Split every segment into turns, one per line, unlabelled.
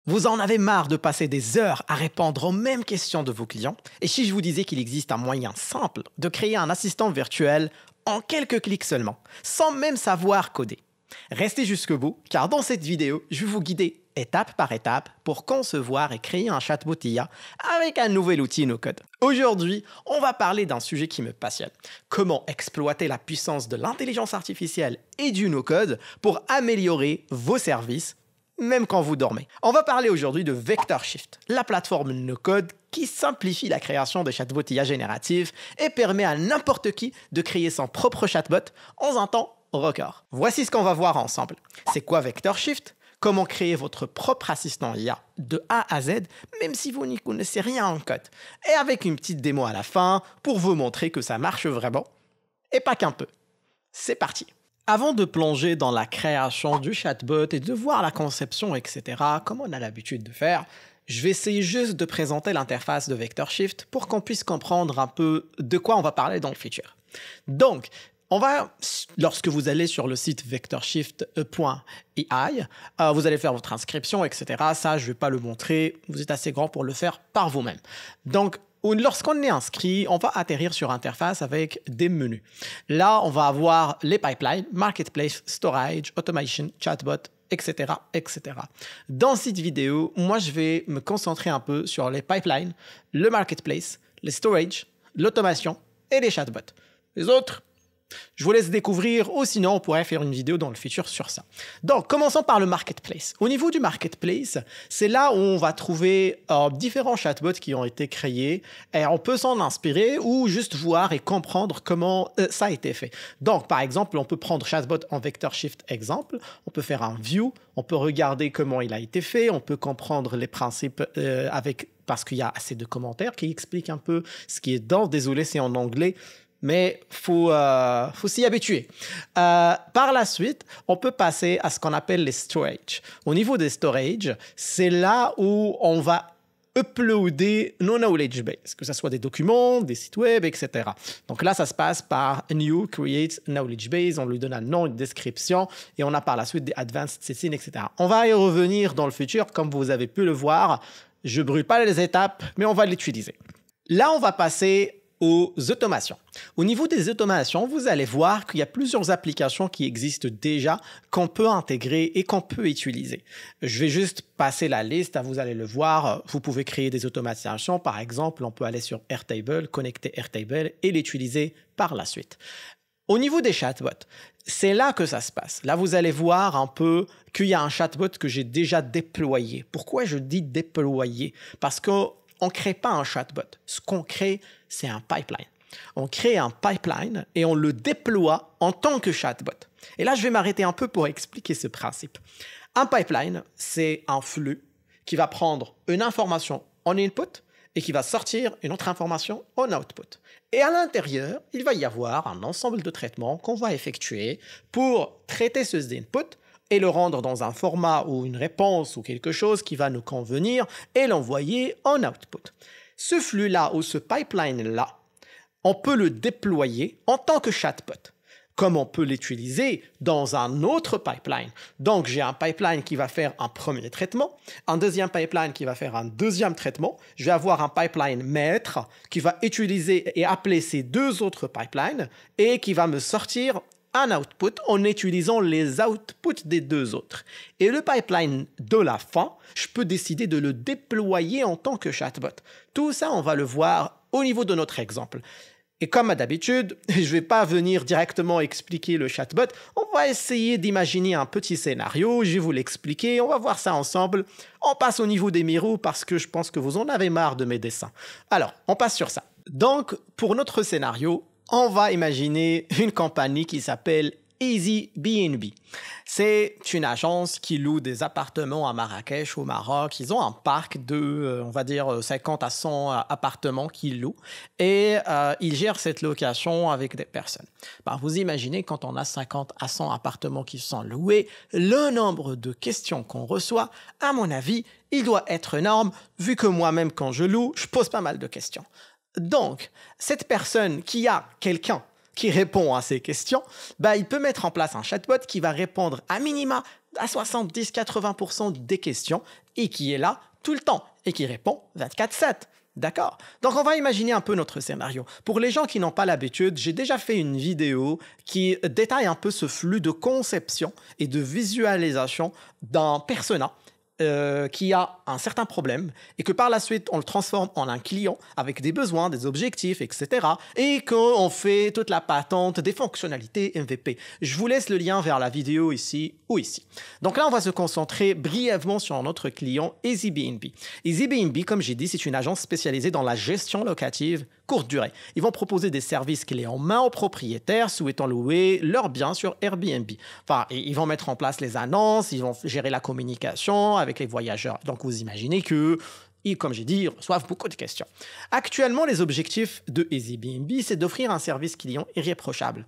Vous en avez marre de passer des heures à répondre aux mêmes questions de vos clients? Et si je vous disais qu'il existe un moyen simple de créer un assistant virtuel en quelques clics seulement, sans même savoir coder? Restez jusqu'au bout, car dans cette vidéo, je vais vous guider étape par étape pour concevoir et créer un chatbot IA avec un nouvel outil no-code. Aujourd'hui, on va parler d'un sujet qui me passionne. Comment exploiter la puissance de l'intelligence artificielle et du no-code pour améliorer vos services même quand vous dormez. On va parler aujourd'hui de VectorShift, la plateforme no-code qui simplifie la création de chatbots IA génératifs et permet à n'importe qui de créer son propre chatbot en un temps record. Voici ce qu'on va voir ensemble. C'est quoi VectorShift? Comment créer votre propre assistant IA de A à Z, même si vous n'y connaissez rien en code. Et avec une petite démo à la fin pour vous montrer que ça marche vraiment, et pas qu'un peu. C'est parti! Avant de plonger dans la création du chatbot et de voir la conception, etc., comme on a l'habitude de faire, je vais essayer juste de présenter l'interface de VectorShift pour qu'on puisse comprendre un peu de quoi on va parler dans le futur. Donc, lorsque vous allez sur le site vectorshift.ai, vous allez faire votre inscription, etc. Ça, je ne vais pas le montrer. Vous êtes assez grand pour le faire par vous-même. Donc, lorsqu'on est inscrit, on va atterrir sur interface avec des menus. Là, on va avoir les pipelines, marketplace, storage, automation, chatbot, etc., etc. Dans cette vidéo, moi, je vais me concentrer un peu sur les pipelines, le marketplace, les storage, l'automation et les chatbots. Les autres, je vous laisse découvrir, ou sinon on pourrait faire une vidéo dans le futur sur ça. Donc, commençons par le marketplace. Au niveau du marketplace, c'est là où on va trouver différents chatbots qui ont été créés et on peut s'en inspirer ou juste voir et comprendre comment ça a été fait. Donc, par exemple, on peut prendre chatbot en VectorShift exemple, on peut faire un view, on peut regarder comment il a été fait, on peut comprendre les principes parce qu'il y a assez de commentaires qui expliquent un peu ce qui est dedans. Désolé, c'est en anglais. Mais faut s'y habituer. Par la suite, on peut passer à ce qu'on appelle les storage. Au niveau des storage, c'est là où on va uploader nos knowledge base, que ce soit des documents, des sites web, etc. Donc là, ça se passe par New Create Knowledge Base, on lui donne un nom, une description, et on a par la suite des Advanced Settings, etc. On va y revenir dans le futur, comme vous avez pu le voir. Je ne brûle pas les étapes, mais on va l'utiliser. Là, on va passer aux automations. Au niveau des automations, vous allez voir qu'il y a plusieurs applications qui existent déjà qu'on peut intégrer et qu'on peut utiliser. Je vais juste passer la liste, vous allez le voir. Vous pouvez créer des automatisations. Par exemple, on peut aller sur Airtable, connecter Airtable et l'utiliser par la suite. Au niveau des chatbots, c'est là que ça se passe. Là, vous allez voir un peu qu'il y a un chatbot que j'ai déjà déployé. Pourquoi je dis déployer? Parce qu'on ne crée pas un chatbot. Ce qu'on crée, c'est un pipeline. On crée un pipeline et on le déploie en tant que chatbot. Et là, je vais m'arrêter un peu pour expliquer ce principe. Un pipeline, c'est un flux qui va prendre une information en input et qui va sortir une autre information en output. Et à l'intérieur, il va y avoir un ensemble de traitements qu'on va effectuer pour traiter ce input et le rendre dans un format ou une réponse ou quelque chose qui va nous convenir et l'envoyer en output. Ce flux-là ou ce pipeline-là, on peut le déployer en tant que chatbot, comme on peut l'utiliser dans un autre pipeline. Donc, j'ai un pipeline qui va faire un premier traitement, un deuxième pipeline qui va faire un deuxième traitement. Je vais avoir un pipeline maître qui va utiliser et appeler ces deux autres pipelines et qui va me sortir un output en utilisant les outputs des deux autres. Et le pipeline de la fin, je peux décider de le déployer en tant que chatbot. Tout ça, on va le voir au niveau de notre exemple. Et comme d'habitude, je ne vais pas venir directement expliquer le chatbot. On va essayer d'imaginer un petit scénario. Je vais vous l'expliquer. On va voir ça ensemble. On passe au niveau des Miro parce que je pense que vous en avez marre de mes dessins. Alors, on passe sur ça. Donc, pour notre scénario, on va imaginer une compagnie qui s'appelle Airbnb. C'est une agence qui loue des appartements à Marrakech, au Maroc. Ils ont un parc de, on va dire, 50 à 100 appartements qu'ils louent. Et ils gèrent cette location avec des personnes. Vous imaginez, quand on a 50 à 100 appartements qui sont loués, le nombre de questions qu'on reçoit, à mon avis, il doit être énorme, vu que moi-même, quand je loue, je pose pas mal de questions. Donc, cette personne qui a quelqu'un qui répond à ces questions, il peut mettre en place un chatbot qui va répondre à minima à 70-80% des questions et qui est là tout le temps et qui répond 24/7. D'accord? Donc, on va imaginer un peu notre scénario. Pour les gens qui n'ont pas l'habitude, j'ai déjà fait une vidéo qui détaille un peu ce flux de conception et de visualisation d'un persona qui a un certain problème et que par la suite, on le transforme en un client avec des besoins, des objectifs, etc. et qu'on fait toute la patente des fonctionnalités MVP. Je vous laisse le lien vers la vidéo ici ou ici. Donc là, on va se concentrer brièvement sur notre client Airbnb. Airbnb, comme j'ai dit, c'est une agence spécialisée dans la gestion locative courte durée. Ils vont proposer des services clés en main aux propriétaires souhaitant louer leurs biens sur Airbnb. Enfin, ils vont mettre en place les annonces, ils vont gérer la communication avec les voyageurs. Donc, vous imaginez que, comme j'ai dit, ils reçoivent beaucoup de questions. Actuellement, les objectifs de Airbnb, c'est d'offrir un service client irréprochable.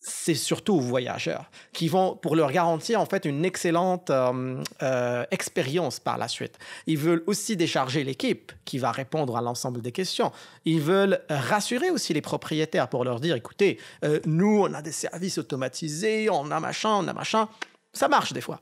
C'est surtout aux voyageurs qui vont, pour leur garantir en fait une excellente expérience par la suite. Ils veulent aussi décharger l'équipe qui va répondre à l'ensemble des questions. Ils veulent rassurer aussi les propriétaires pour leur dire, écoutez, nous, on a des services automatisés, on a machin. Ça marche des fois.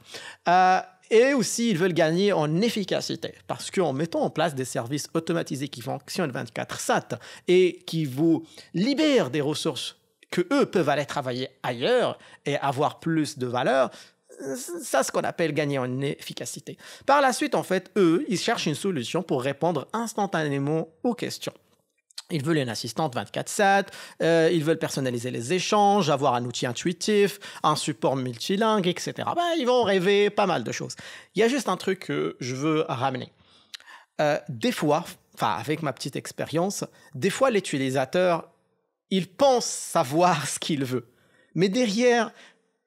Et aussi, ils veulent gagner en efficacité parce qu'en mettant en place des services automatisés qui fonctionnent 24/7 et qui vous libèrent des ressources que eux peuvent aller travailler ailleurs et avoir plus de valeur, c'est ce qu'on appelle gagner en efficacité. Par la suite, en fait, eux, ils cherchent une solution pour répondre instantanément aux questions. Ils veulent une assistante 24/7, ils veulent personnaliser les échanges, avoir un outil intuitif, un support multilingue, etc. Ils vont rêver pas mal de choses. Il y a juste un truc que je veux ramener. Des fois, avec ma petite expérience, des fois l'utilisateur, il pense savoir ce qu'il veut, mais derrière,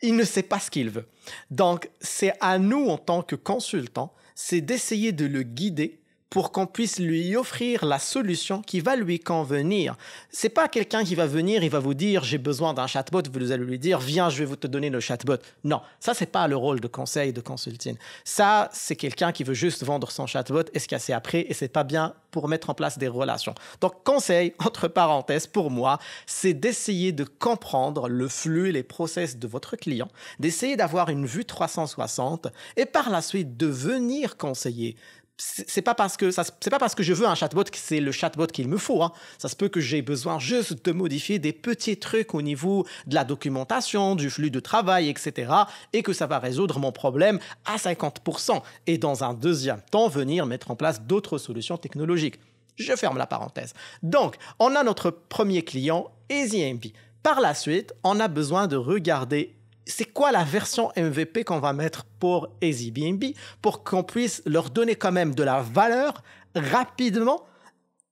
il ne sait pas ce qu'il veut. Donc, c'est à nous, en tant que consultants, c'est d'essayer de le guider pour qu'on puisse lui offrir la solution qui va lui convenir. C'est pas quelqu'un qui va venir, il va vous dire j'ai besoin d'un chatbot, vous allez lui dire viens, je vais vous te donner le chatbot. Non, ça c'est pas le rôle de conseil, de consulting. Ça, c'est quelqu'un qui veut juste vendre son chatbot et se casser après et c'est pas bien pour mettre en place des relations. Donc conseil, entre parenthèses, pour moi, c'est d'essayer de comprendre le flux et les process de votre client, d'essayer d'avoir une vue 360 et par la suite de venir conseiller. C'est pas parce que je veux un chatbot que c'est le chatbot qu'il me faut. Ça se peut que j'ai besoin juste de modifier des petits trucs au niveau de la documentation, du flux de travail, etc. et que ça va résoudre mon problème à 50%. Et dans un deuxième temps, venir mettre en place d'autres solutions technologiques. Je ferme la parenthèse. Donc, on a notre premier client, Airbnb. Par la suite, on a besoin de regarder c'est quoi la version MVP qu'on va mettre pour Airbnb pour qu'on puisse leur donner quand même de la valeur rapidement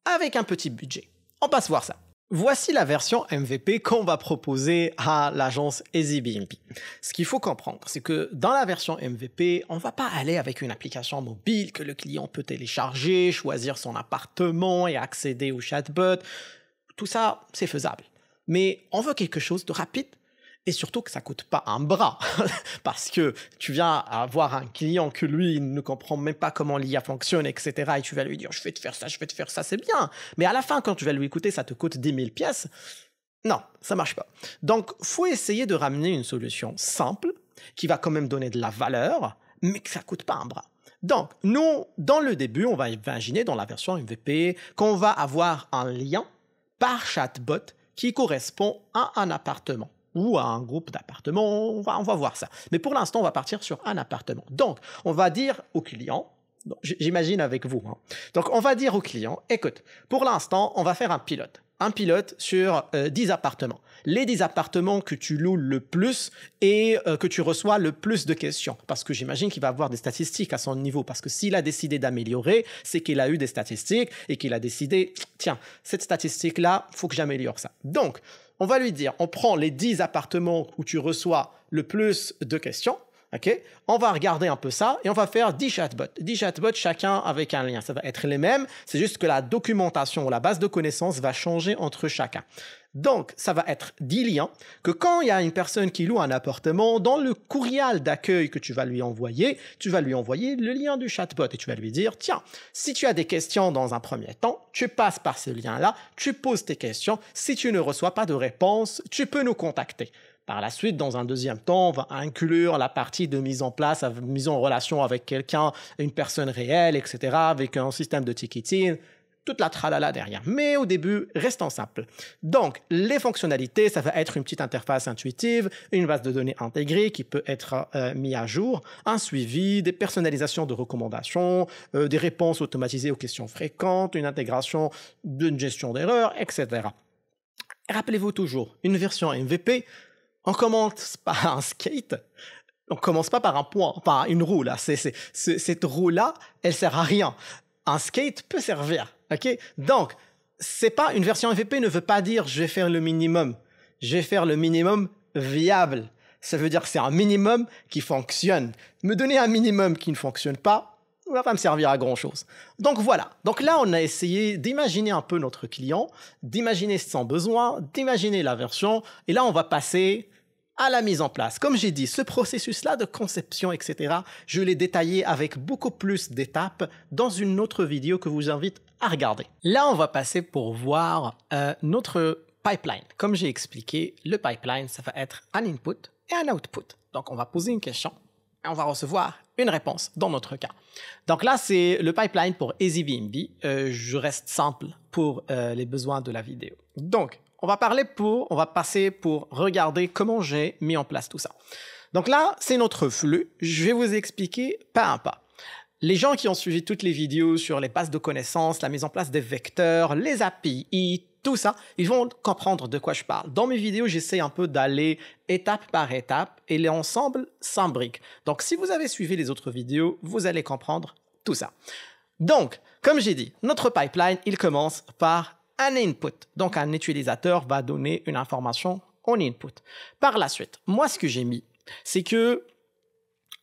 avec un petit budget. On passe voir ça. Voici la version MVP qu'on va proposer à l'agence Airbnb. Ce qu'il faut comprendre, c'est que dans la version MVP, on ne va pas aller avec une application mobile que le client peut télécharger, choisir son appartement et accéder au chatbot. Tout ça, c'est faisable. Mais on veut quelque chose de rapide. Et surtout que ça ne coûte pas un bras, parce que tu viens avoir un client que lui il ne comprend même pas comment l'IA fonctionne, etc. Et tu vas lui dire, je vais te faire ça, c'est bien. Mais à la fin, quand tu vas lui écouter, ça te coûte 10 000 pièces. Non, ça ne marche pas. Donc, il faut essayer de ramener une solution simple, qui va quand même donner de la valeur, mais que ça ne coûte pas un bras. Donc, nous, dans le début, on va imaginer dans la version MVP qu'on va avoir un lien par chatbot qui correspond à un appartement ou à un groupe d'appartements, on va voir ça. Mais pour l'instant, on va partir sur un appartement. Donc, on va dire au client, j'imagine avec vous, donc on va dire au client, écoute, pour l'instant, on va faire un pilote sur 10 appartements. Les 10 appartements que tu loues le plus et que tu reçois le plus de questions. Parce que j'imagine qu'il va avoir des statistiques à son niveau. Parce que s'il a décidé d'améliorer, c'est qu'il a eu des statistiques et qu'il a décidé, tiens, cette statistique-là, il faut que j'améliore ça. Donc, on va lui dire, on prend les 10 appartements où tu reçois le plus de questions, ok? On va regarder un peu ça et on va faire 10 chatbots. 10 chatbots, chacun avec un lien. Ça va être les mêmes, c'est juste que la documentation ou la base de connaissances va changer entre chacun. Donc, ça va être 10 liens que quand il y a une personne qui loue un appartement, dans le courriel d'accueil que tu vas lui envoyer le lien du chatbot et tu vas lui dire, tiens, si tu as des questions dans un premier temps, tu passes par ce lien-là, tu poses tes questions. Si tu ne reçois pas de réponse, tu peux nous contacter. Par la suite, dans un deuxième temps, on va inclure la partie de mise en place, mise en relation avec quelqu'un, une personne réelle, etc., avec un système de ticketing, toute la tralala derrière. Mais au début, restons simples. Donc, les fonctionnalités, ça va être une petite interface intuitive, une base de données intégrée qui peut être mise à jour, un suivi, des personnalisations de recommandations, des réponses automatisées aux questions fréquentes, une intégration d'une gestion d'erreurs, etc. Rappelez-vous toujours, une version MVP, on commence par un skate, on commence pas par un point, par une roue là. Cette roue-là, elle sert à rien. Un skate peut servir, ok? Donc, c'est pas une version MVP ne veut pas dire je vais faire le minimum. Je vais faire le minimum viable. Ça veut dire que c'est un minimum qui fonctionne. Me donner un minimum qui ne fonctionne pas, ne va pas me servir à grand chose. Donc voilà. Donc là, on a essayé d'imaginer un peu notre client, d'imaginer son besoin, d'imaginer la version. Et là, on va passer à la mise en place. Comme j'ai dit, ce processus-là de conception, etc., je l'ai détaillé avec beaucoup plus d'étapes dans une autre vidéo que je vous invite à regarder. Là, on va passer pour voir notre pipeline. Comme j'ai expliqué, le pipeline, ça va être un input et un output. Donc, on va poser une question et on va recevoir une réponse dans notre cas. Donc là, c'est le pipeline pour EasyBnB. Je reste simple pour les besoins de la vidéo. Donc, on va passer pour regarder comment j'ai mis en place tout ça. Donc là, c'est notre flux. Je vais vous expliquer pas à pas. Les gens qui ont suivi toutes les vidéos sur les bases de connaissances, la mise en place des vecteurs, les API, tout ça, ils vont comprendre de quoi je parle. Dans mes vidéos, j'essaie un peu d'aller étape par étape et l'ensemble s'imbrique. Donc, si vous avez suivi les autres vidéos, vous allez comprendre tout ça. Donc, comme j'ai dit, notre pipeline, il commence par un input. Donc, un utilisateur va donner une information en input. Par la suite, moi, ce que j'ai mis, c'est que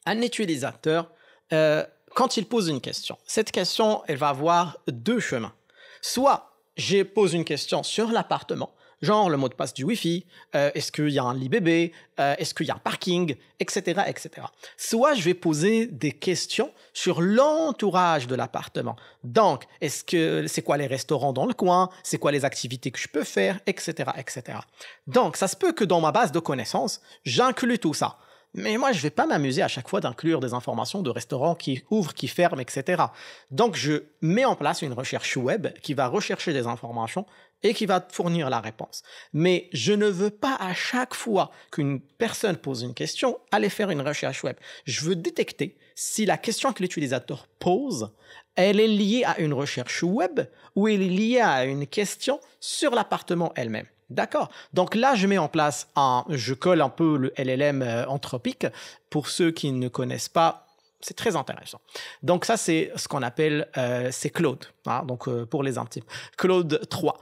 un utilisateur, quand il pose une question, cette question, elle va avoir deux chemins. Soit, je pose une question sur l'appartement, genre le mot de passe du Wi-Fi, est-ce qu'il y a un lit bébé, est-ce qu'il y a un parking, etc., etc. Soit je vais poser des questions sur l'entourage de l'appartement. Donc, c'est quoi les restaurants dans le coin, c'est quoi les activités que je peux faire, etc., etc. Donc, ça se peut que dans ma base de connaissances, j'inclue tout ça. Mais moi, je ne vais pas m'amuser à chaque fois d'inclure des informations de restaurants qui ouvrent, qui ferment, etc. Donc, je mets en place une recherche web qui va rechercher des informations et qui va fournir la réponse. Mais je ne veux pas à chaque fois qu'une personne pose une question, aller faire une recherche web. Je veux détecter si la question que l'utilisateur pose, elle est liée à une recherche web ou elle est liée à une question sur l'appartement elle-même. D'accord. Donc là, je mets en place je colle un peu le LLM Anthropic. Pour ceux qui ne connaissent pas, c'est très intéressant. Donc ça, c'est ce qu'on appelle, c'est Claude. Hein, donc pour les intimes. Claude 3.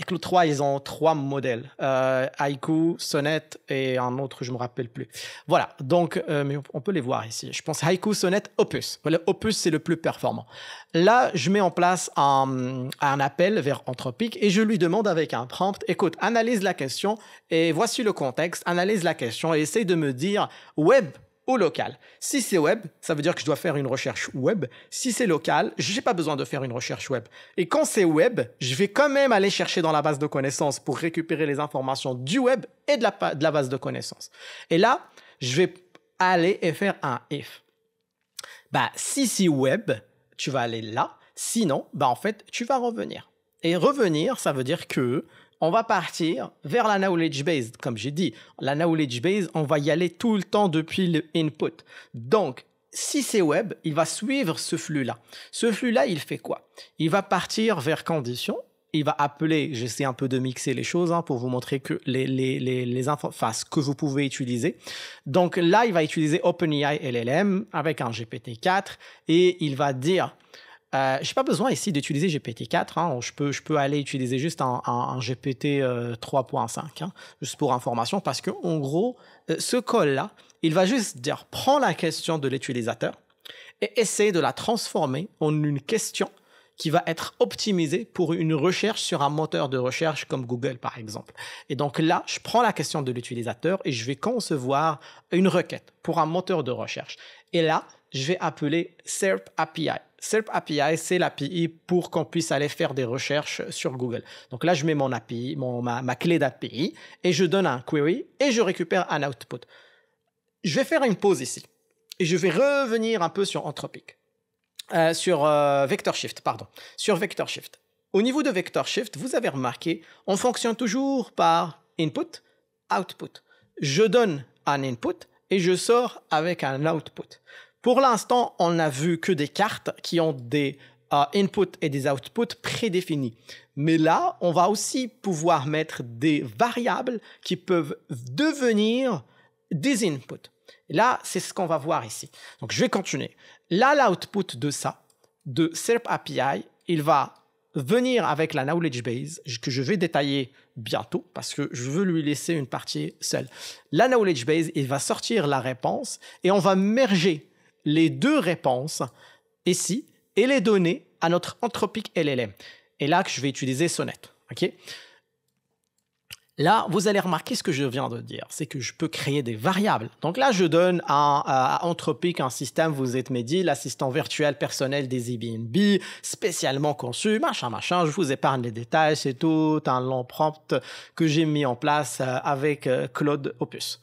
Claude 3, ils ont 3 modèles. Haiku, Sonnet et un autre, je me rappelle plus. Voilà. Donc, mais on peut les voir ici. Je pense Haiku, Sonnet, Opus. Voilà, Opus, c'est le plus performant. Là, je mets en place un appel vers Anthropic et je lui demande avec un prompt, écoute, analyse la question et voici le contexte, analyse la question et essaye de me dire web ou local. Si c'est web, ça veut dire que je dois faire une recherche web. Si c'est local, je n'ai pas besoin de faire une recherche web. Et quand c'est web, je vais quand même aller chercher dans la base de connaissances pour récupérer les informations du web et de la base de connaissances. Et là, je vais aller et faire un if. Si c'est web, tu vas aller là. Sinon, en fait, tu vas revenir. Et revenir, ça veut dire que on va partir vers la knowledge base. Comme j'ai dit, la knowledge base, on va y aller tout le temps depuis le input. Donc, si c'est web, il va suivre ce flux-là. Ce flux-là, il fait quoi? Il va partir vers conditions. Il va appeler, j'essaie un peu de mixer les choses pour vous montrer que ce que vous pouvez utiliser. Donc là, il va utiliser OpenAI LLM avec un GPT-4 et il va dire... je n'ai pas besoin ici d'utiliser GPT-4. Je peux aller utiliser juste un GPT 3.5, juste pour information, parce qu'en gros, ce call-là, il va juste dire, prends la question de l'utilisateur et essaie de la transformer en une question qui va être optimisée pour une recherche sur un moteur de recherche comme Google, par exemple. Et donc là, je prends la question de l'utilisateur et je vais concevoir une requête pour un moteur de recherche. Et là, je vais appeler SERP API. SERP API, c'est l'API pour qu'on puisse aller faire des recherches sur Google. Donc là, je mets mon API, ma clé d'API et je donne un query et je récupère un output. Je vais faire une pause ici et je vais revenir un peu sur Anthropic, sur Vector Shift, pardon, sur Vector Shift. Au niveau de Vector Shift, vous avez remarqué, on fonctionne toujours par input, output. Je donne un input et je sors avec un output. Pour l'instant, on n'a vu que des cartes qui ont des inputs et des outputs prédéfinis. Mais là, on va aussi pouvoir mettre des variables qui peuvent devenir des inputs. Là, c'est ce qu'on va voir ici. Donc, je vais continuer. Là, l'output de ça, de SERP API, il va venir avec la knowledge base que je vais détailler bientôt parce que je veux lui laisser une partie seule. La knowledge base, il va sortir la réponse et on va merger les deux réponses ici et les donner à notre Anthropic LLM. Et là, que je vais utiliser Sonnet. OK? Là, vous allez remarquer ce que je viens de dire, c'est que je peux créer des variables. Donc là, je donne à Anthropic un système, vous êtes Mehdi, l'assistant virtuel personnel des Airbnb, spécialement conçu, machin, je vous épargne les détails, c'est tout un long prompt que j'ai mis en place avec Claude Opus.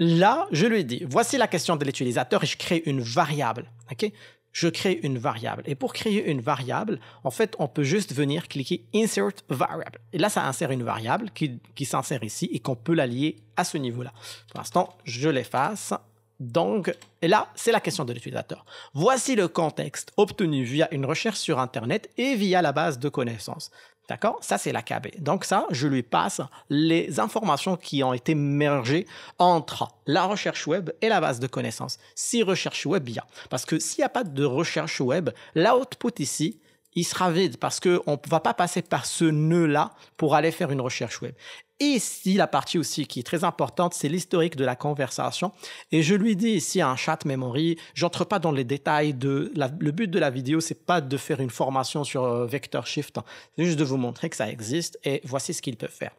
Là, je lui dis, voici la question de l'utilisateur et je crée une variable, ok? Je crée une variable. Et pour créer une variable, en fait, on peut juste venir cliquer Insert Variable. Et là, ça insère une variable qui s'insère ici et qu'on peut la lier à ce niveau-là. Pour l'instant, je l'efface. Donc, et là, c'est la question de l'utilisateur. Voici le contexte obtenu via une recherche sur Internet et via la base de connaissances. D'accord? Ça, c'est l'AKB. Donc ça, je lui passe les informations qui ont été mergées entre la recherche web et la base de connaissances. Si recherche web, il y a. Parce que s'il n'y a pas de recherche web, l'output ici, il sera vide parce qu'on ne va pas passer par ce nœud-là pour aller faire une recherche web. Et ici, la partie aussi qui est très importante, c'est l'historique de la conversation. Et je lui dis ici un chat memory, j'entre pas dans les détails le but de la vidéo, c'est pas de faire une formation sur Vector Shift, c'est juste de vous montrer que ça existe et voici ce qu'il peut faire.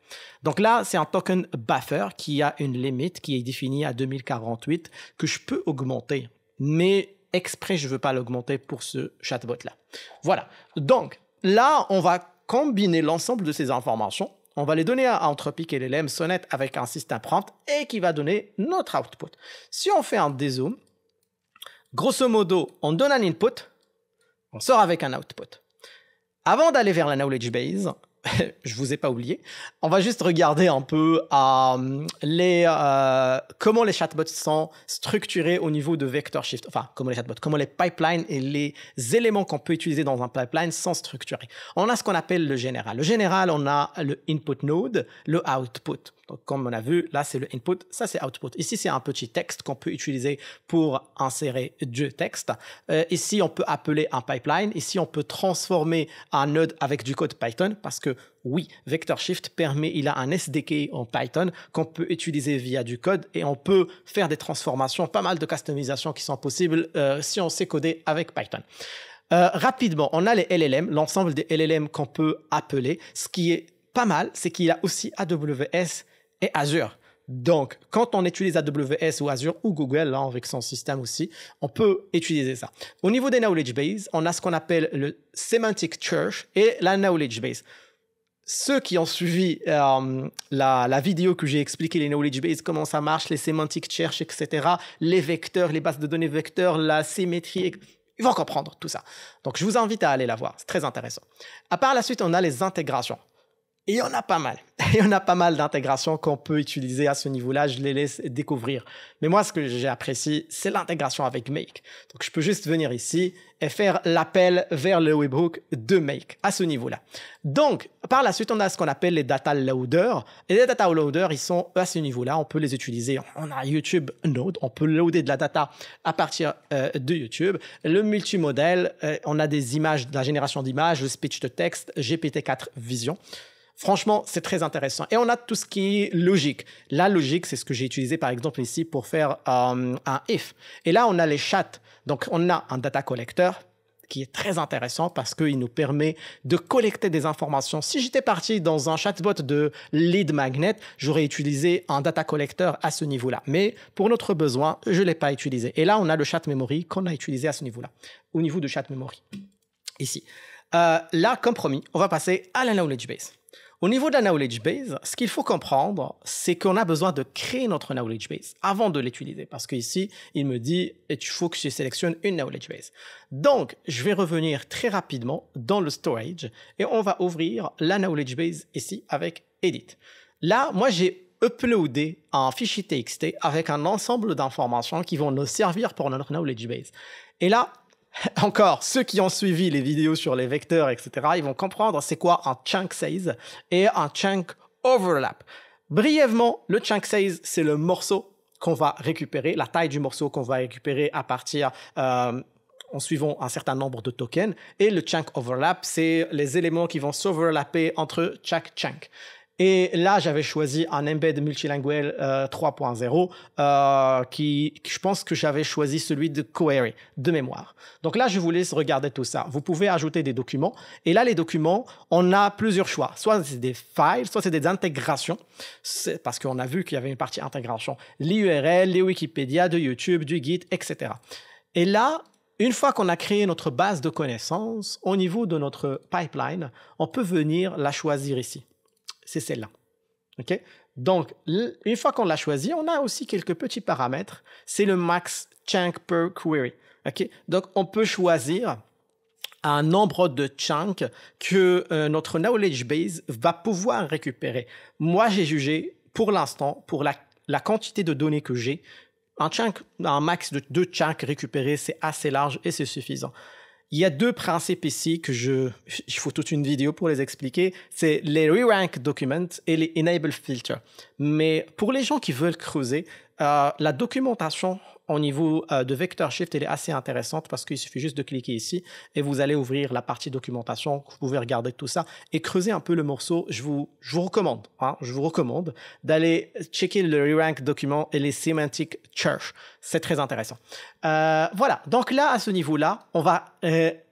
Donc là, c'est un token buffer qui a une limite qui est définie à 2048 que je peux augmenter, mais exprès, je veux pas l'augmenter pour ce chatbot-là. Voilà. Donc là, on va combiner l'ensemble de ces informations. On va les donner à Anthropic LLM Sonnet avec un système prompt et qui va donner notre output. Si on fait un dézoom, grosso modo, on donne un input, on sort avec un output. Avant d'aller vers la knowledge base, je vous ai pas oublié, on va juste regarder un peu comment les chatbots sont structurés au niveau de Vector Shift. Enfin, comment les pipelines et les éléments qu'on peut utiliser dans un pipeline sont structurés. On a ce qu'on appelle le général. Le général, on a le input node, le output. Donc, comme on a vu, là, c'est le input, ça, c'est output. Ici, c'est un petit texte qu'on peut utiliser pour insérer du texte. Ici, on peut appeler un pipeline. Ici, on peut transformer un node avec du code Python parce que, oui, Vector Shift il a un SDK en Python qu'on peut utiliser via du code et on peut faire des transformations, pas mal de customisations qui sont possibles si on sait coder avec Python. Rapidement, on a les LLM, l'ensemble des LLM qu'on peut appeler. Ce qui est pas mal, c'est qu'il y a aussi AWS et Azure. Donc, quand on utilise AWS ou Azure ou Google, là, avec son système aussi, on peut utiliser ça. Au niveau des knowledge base, on a ce qu'on appelle le semantic search et la knowledge base. Ceux qui ont suivi la vidéo que j'ai expliqué, les knowledge base, comment ça marche, les semantic search, etc., les vecteurs, les bases de données vecteurs, la symétrie, ils vont comprendre tout ça. Donc, je vous invite à aller la voir. C'est très intéressant. À part la suite, on a les intégrations. Et il y en a pas mal. Il y en a pas mal d'intégrations qu'on peut utiliser à ce niveau-là. Je les laisse découvrir. Mais moi, ce que j'ai apprécié, c'est l'intégration avec Make. Donc, je peux juste venir ici et faire l'appel vers le webhook de Make à ce niveau-là. Donc, par la suite, on a ce qu'on appelle les data loaders. Et les data loaders, ils sont à ce niveau-là. On peut les utiliser. On a YouTube Node. On peut loader de la data à partir de YouTube. Le multimodèle, on a des images, de la génération d'images, le speech to text, GPT-4 Vision. Franchement, c'est très intéressant. Et on a tout ce qui est logique. La logique, c'est ce que j'ai utilisé par exemple ici pour faire un if. Et là, on a les chats. Donc, on a un data collector qui est très intéressant parce qu'il nous permet de collecter des informations. Si j'étais parti dans un chatbot de lead magnet, j'aurais utilisé un data collector à ce niveau-là. Mais pour notre besoin, je ne l'ai pas utilisé. Et là, on a le chat memory qu'on a utilisé à ce niveau-là, au niveau du chat memory, ici. Là, comme promis, on va passer à la knowledge base. Au niveau de la knowledge base, ce qu'il faut comprendre, c'est qu'on a besoin de créer notre knowledge base avant de l'utiliser. Parce qu'ici, il me dit, il faut que je sélectionne une knowledge base. Donc, je vais revenir très rapidement dans le storage et on va ouvrir la knowledge base ici avec Edit. Là, moi, j'ai uploadé un fichier TXT avec un ensemble d'informations qui vont nous servir pour notre knowledge base. Et là, encore, ceux qui ont suivi les vidéos sur les vecteurs, etc., ils vont comprendre c'est quoi un chunk size et un chunk overlap. Brièvement, le chunk size, c'est le morceau qu'on va récupérer, la taille du morceau qu'on va récupérer à partir en suivant un certain nombre de tokens. Et le chunk overlap, c'est les éléments qui vont s'overlapper entre chaque chunk. Et là, j'avais choisi un embed multilingual 3.0 qui, je pense que j'avais choisi celui de Query, de mémoire. Donc là, je vous laisse regarder tout ça. Vous pouvez ajouter des documents. Et là, les documents, on a plusieurs choix. Soit c'est des files, soit c'est des intégrations. Parce qu'on a vu qu'il y avait une partie intégration. L'URL, les Wikipédia, de YouTube, du Git, etc. Et là, une fois qu'on a créé notre base de connaissances, au niveau de notre pipeline, on peut venir la choisir ici. C'est celle-là. Okay? Donc, une fois qu'on l'a choisi, on a aussi quelques petits paramètres. C'est le max chunk per query. Okay? Donc, on peut choisir un nombre de chunks que notre knowledge base va pouvoir récupérer. Moi, j'ai jugé, pour l'instant, pour la quantité de données que j'ai, un max de 2 chunks récupérés, c'est assez large et c'est suffisant. Il y a deux principes ici que il faut toute une vidéo pour les expliquer. C'est les re-rank documents et les enable filter. Mais pour les gens qui veulent creuser, la documentation au niveau de Vector Shift, elle est assez intéressante parce qu'il suffit juste de cliquer ici et vous allez ouvrir la partie documentation. Vous pouvez regarder tout ça et creuser un peu le morceau. Je vous recommande, je vous recommande d'aller checker le re-rank document et les semantic church. C'est très intéressant. Voilà. Donc là, à ce niveau-là, on va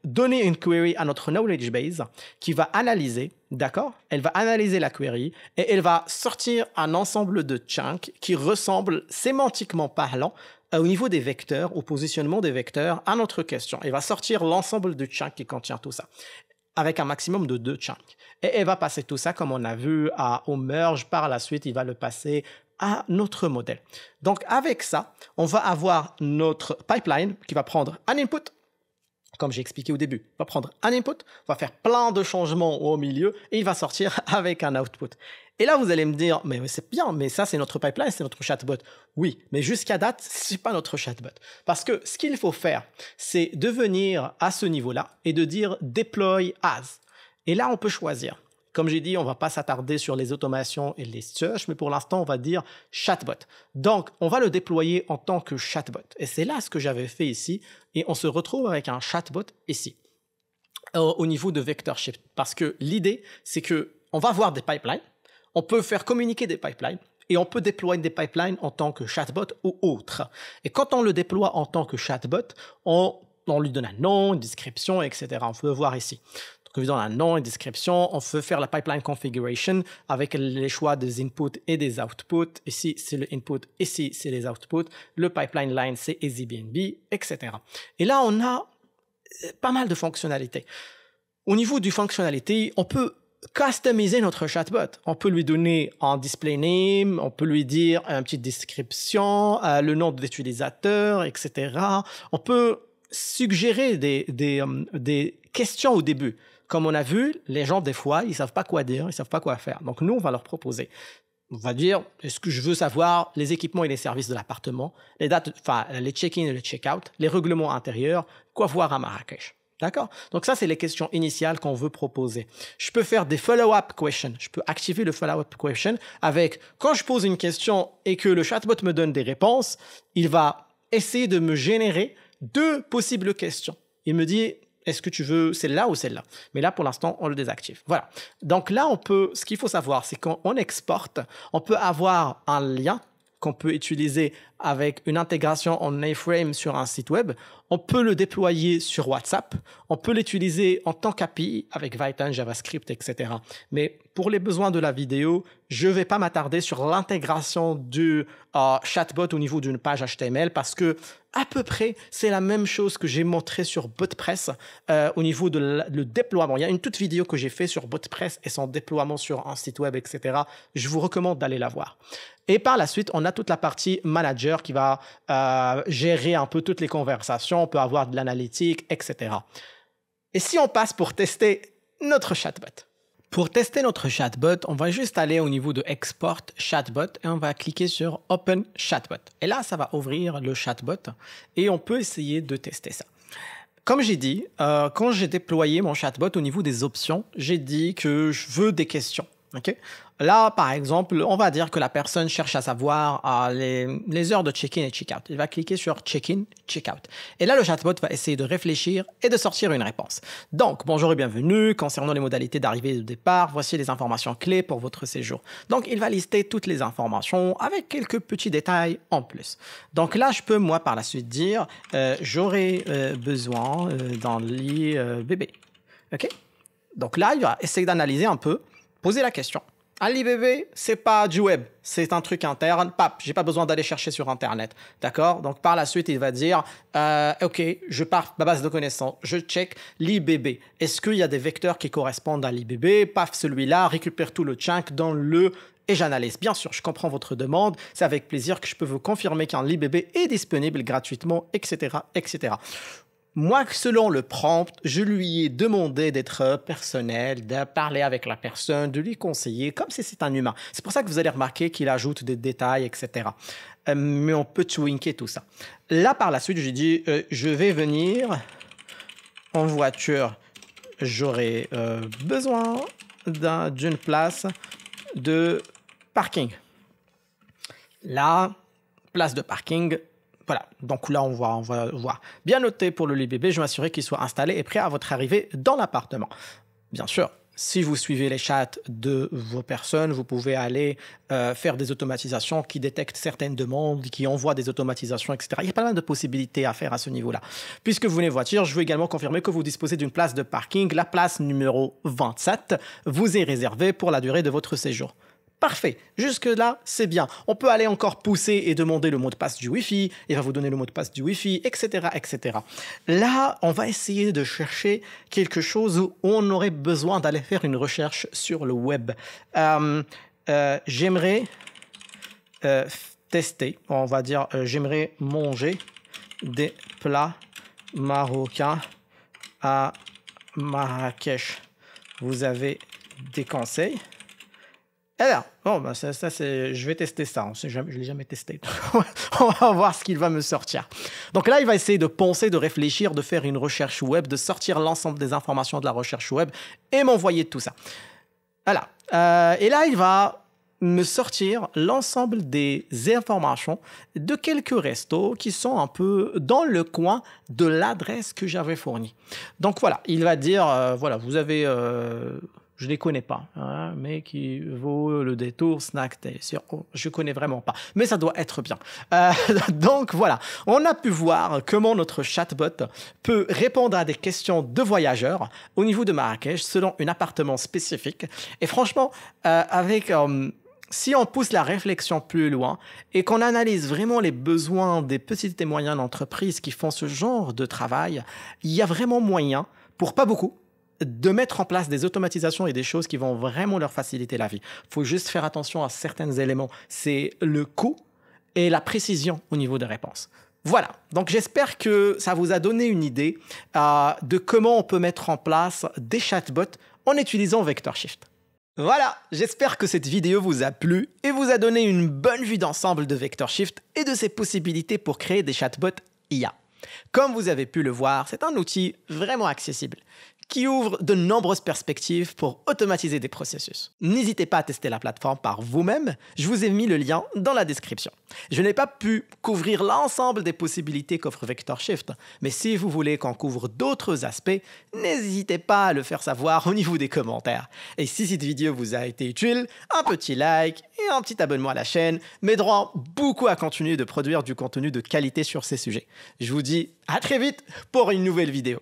donner une query à notre knowledge base qui va analyser, d'accord? Elle va analyser la query et elle va sortir un ensemble de chunks qui ressemblent sémantiquement parlant au niveau des vecteurs, au positionnement des vecteurs à notre question. Elle va sortir l'ensemble de chunks qui contient tout ça avec un maximum de 2 chunks. Et elle va passer tout ça, comme on a vu, au merge. Par la suite, il va le passer à notre modèle. Donc, avec ça, on va avoir notre pipeline qui va prendre un input, comme j'ai expliqué au début. On va prendre un input, on va faire plein de changements au milieu et il va sortir avec un output. Et là, vous allez me dire, mais c'est bien, mais ça, c'est notre pipeline, c'est notre chatbot. Oui, mais jusqu'à date, c'est pas notre chatbot. Parce que ce qu'il faut faire, c'est de venir à ce niveau-là et de dire deploy as. Et là, on peut choisir. Comme j'ai dit, on ne va pas s'attarder sur les automations et les search, mais pour l'instant, on va dire chatbot. Donc, on va le déployer en tant que chatbot. Et c'est là ce que j'avais fait ici. Et on se retrouve avec un chatbot ici, au niveau de Vector Shift. Parce que l'idée, c'est qu'on va avoir des pipelines. On peut faire communiquer des pipelines. Et on peut déployer des pipelines en tant que chatbot ou autre. Et quand on le déploie en tant que chatbot, on lui donne un nom, une description, etc. On peut voir ici. Donc, dans un nom et description, on peut faire la pipeline configuration avec les choix des inputs et des outputs. Ici, c'est le input, ici, c'est les outputs. Le pipeline line, c'est EasyBNB, etc. Et là, on a pas mal de fonctionnalités. Au niveau du fonctionnalité, on peut customiser notre chatbot. On peut lui donner un display name, on peut lui dire une petite description, le nom de l'utilisateur, etc. On peut suggérer des questions au début. Comme on a vu, les gens, des fois, ils savent pas quoi dire, ils savent pas quoi faire. Donc, nous, on va leur proposer. On va dire, est-ce que je veux savoir les équipements et les services de l'appartement, les dates, enfin, les check-in et les check-out, les règlements intérieurs, quoi voir à Marrakech. D'accord? Donc, ça, c'est les questions initiales qu'on veut proposer. Je peux faire des follow-up questions. Je peux activer le follow-up question avec, quand je pose une question et que le chatbot me donne des réponses, il va essayer de me générer 2 possibles questions. Il me dit, est-ce que tu veux celle-là ou celle-là? Mais là, pour l'instant, on le désactive. Voilà. Donc là, ce qu'il faut savoir, c'est qu'on exporte, on peut avoir un lien qu'on peut utiliser avec une intégration en A-Frame sur un site web, on peut le déployer sur WhatsApp, on peut l'utiliser en tant qu'API avec Python, JavaScript, etc. Mais pour les besoins de la vidéo, je ne vais pas m'attarder sur l'intégration du chatbot au niveau d'une page HTML parce que à peu près, c'est la même chose que j'ai montré sur BotPress au niveau de le déploiement. Il y a une toute vidéo que j'ai fait sur BotPress et son déploiement sur un site web, etc. Je vous recommande d'aller la voir. Et par la suite, on a toute la partie manager qui va gérer un peu toutes les conversations. On peut avoir de l'analytique, etc. Et si on passe pour tester notre chatbot? Pour tester notre chatbot, on va juste aller au niveau de Export Chatbot et on va cliquer sur Open Chatbot. Et là, ça va ouvrir le chatbot et on peut essayer de tester ça. Comme j'ai dit, quand j'ai déployé mon chatbot au niveau des options, j'ai dit que je veux des questions. Okay? Là, par exemple, on va dire que la personne cherche à savoir les heures de check-in et check-out. Il va cliquer sur check-in, check-out. Et là, le chatbot va essayer de réfléchir et de sortir une réponse. Donc, bonjour et bienvenue. Concernant les modalités d'arrivée et de départ, voici les informations clés pour votre séjour. Donc, il va lister toutes les informations avec quelques petits détails en plus. Donc là, je peux, moi, par la suite dire, j'aurai besoin d'un lit bébé. OK? Donc là, il va essayer d'analyser un peu, poser la question. Un lit bébé, c'est pas du web, c'est un truc interne. Pap, j'ai pas besoin d'aller chercher sur Internet, d'accord? Donc par la suite, il va dire, ok, je pars ma base de connaissances, je check lit bébé. Est-ce qu'il y a des vecteurs qui correspondent à lit bébé? Paf, celui-là, récupère tout le chunk dans le et j'analyse. Bien sûr, je comprends votre demande. C'est avec plaisir que je peux vous confirmer qu'un lit bébé est disponible gratuitement, etc., etc. Moi, selon le prompt, je lui ai demandé d'être personnel, de parler avec la personne, de lui conseiller, comme si c'est un humain. C'est pour ça que vous allez remarquer qu'il ajoute des détails, etc. Mais on peut twinker tout ça. Là, par la suite, j'ai dit, je vais venir en voiture. J'aurai besoin d'une place de parking. Là, place de parking. Voilà, donc là, on va voir. Bien noté pour le lit bébé, je m'assurer qu'il soit installé et prêt à votre arrivée dans l'appartement. Bien sûr, si vous suivez les chats de vos personnes, vous pouvez aller faire des automatisations qui détectent certaines demandes, qui envoient des automatisations, etc. Il y a pas mal de possibilités à faire à ce niveau-là. Puisque vous venez voiture, je veux également confirmer que vous disposez d'une place de parking. La place numéro 27 vous est réservée pour la durée de votre séjour. Parfait, jusque-là, c'est bien. On peut aller encore pousser et demander le mot de passe du Wi-Fi, il va vous donner le mot de passe du Wi-Fi, etc., etc. Là, on va essayer de chercher quelque chose où on aurait besoin d'aller faire une recherche sur le web. J'aimerais tester, on va dire, j'aimerais manger des plats marocains à Marrakech. Vous avez des conseils? Alors, bon, bah je vais tester ça. Je ne l'ai jamais testé. On va voir ce qu'il va me sortir. Donc là, il va essayer de penser, de réfléchir, de faire une recherche web, de sortir l'ensemble des informations de la recherche web et m'envoyer tout ça. Voilà. Et là, il va me sortir l'ensemble des informations de quelques restos qui sont un peu dans le coin de l'adresse que j'avais fournie. Donc voilà, il va dire, voilà, vous avez... je ne les connais pas, hein, mais qui vaut le détour, snack, je ne connais vraiment pas. Mais ça doit être bien. Donc voilà, on a pu voir comment notre chatbot peut répondre à des questions de voyageurs au niveau de Marrakech selon un appartement spécifique. Et franchement, si on pousse la réflexion plus loin et qu'on analyse vraiment les besoins des petites et moyennes entreprises qui font ce genre de travail, il y a vraiment moyen, pour pas beaucoup, de mettre en place des automatisations et des choses qui vont vraiment leur faciliter la vie. Il faut juste faire attention à certains éléments. C'est le coût et la précision au niveau des réponses. Voilà, donc j'espère que ça vous a donné une idée de comment on peut mettre en place des chatbots en utilisant VectorShift. Voilà, j'espère que cette vidéo vous a plu et vous a donné une bonne vue d'ensemble de VectorShift et de ses possibilités pour créer des chatbots IA. Comme vous avez pu le voir, c'est un outil vraiment accessible qui ouvre de nombreuses perspectives pour automatiser des processus. N'hésitez pas à tester la plateforme par vous-même, je vous ai mis le lien dans la description. Je n'ai pas pu couvrir l'ensemble des possibilités qu'offre VectorShift, mais si vous voulez qu'on couvre d'autres aspects, n'hésitez pas à le faire savoir au niveau des commentaires. Et si cette vidéo vous a été utile, un petit like et et un petit abonnement à la chaîne m'aideront beaucoup à continuer de produire du contenu de qualité sur ces sujets. Je vous dis à très vite pour une nouvelle vidéo.